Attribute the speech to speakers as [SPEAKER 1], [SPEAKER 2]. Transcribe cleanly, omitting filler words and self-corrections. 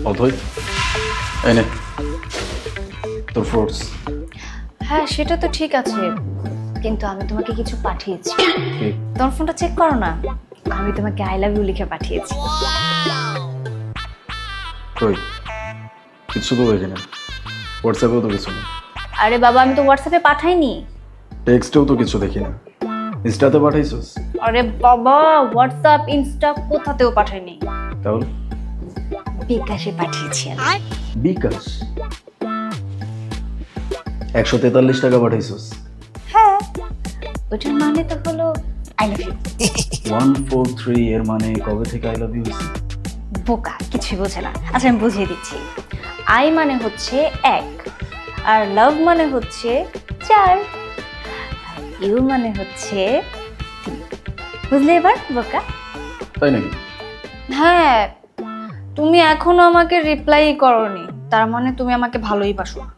[SPEAKER 1] অথই এনে তোর ফ্রুটস।
[SPEAKER 2] হ্যাঁ সেটা তো ঠিক আছে, কিন্তু আমি তোমাকে কিছু পাঠিয়েছি।
[SPEAKER 1] কি?
[SPEAKER 2] তোমার ফোনটা চেক করো না, আমি তোমাকে আই লাভ ইউ লিখে পাঠিয়েছি।
[SPEAKER 1] কই কিছু তো দেখি না, হোয়াটসঅ্যাপেও তো কিছু নেই,
[SPEAKER 2] আরে বাবা আমি তো হোয়াটসঅ্যাপে পাঠাইনি।
[SPEAKER 1] টেক্সটেও তো কিছু দেখি না, ইনস্টাতে পাঠাইছিস?
[SPEAKER 2] আরে বাবা হোয়াটসঅ্যাপ ইনস্টা কোথাতেও পাঠাইনি,
[SPEAKER 1] তাহলে
[SPEAKER 2] বিকাশে পাঠিয়েছি আমি।
[SPEAKER 1] বিকাশ 143 টাকা পাঠাইছিস?
[SPEAKER 2] হ্যাঁ ওটার মানে তো হলো আই লাভ ইউ।
[SPEAKER 1] 143 এর মানে কবে থেকে আই লাভ ইউ হয়েছে?
[SPEAKER 2] বোকা কিছুই বোঝে না। আচ্ছা আমি বুঝিয়ে দিচ্ছি, আই মানে হচ্ছে 1, আর লাভ মানে হচ্ছে 4, ইউ মানে হচ্ছে 3। বুঝলে এবার বোকা?
[SPEAKER 1] তাই নাকি?
[SPEAKER 2] হ্যাঁ তুমি এখনো আমাকে রিপ্লাই করোনি, তার মানে তুমি আমাকে ভালোই বাসো না।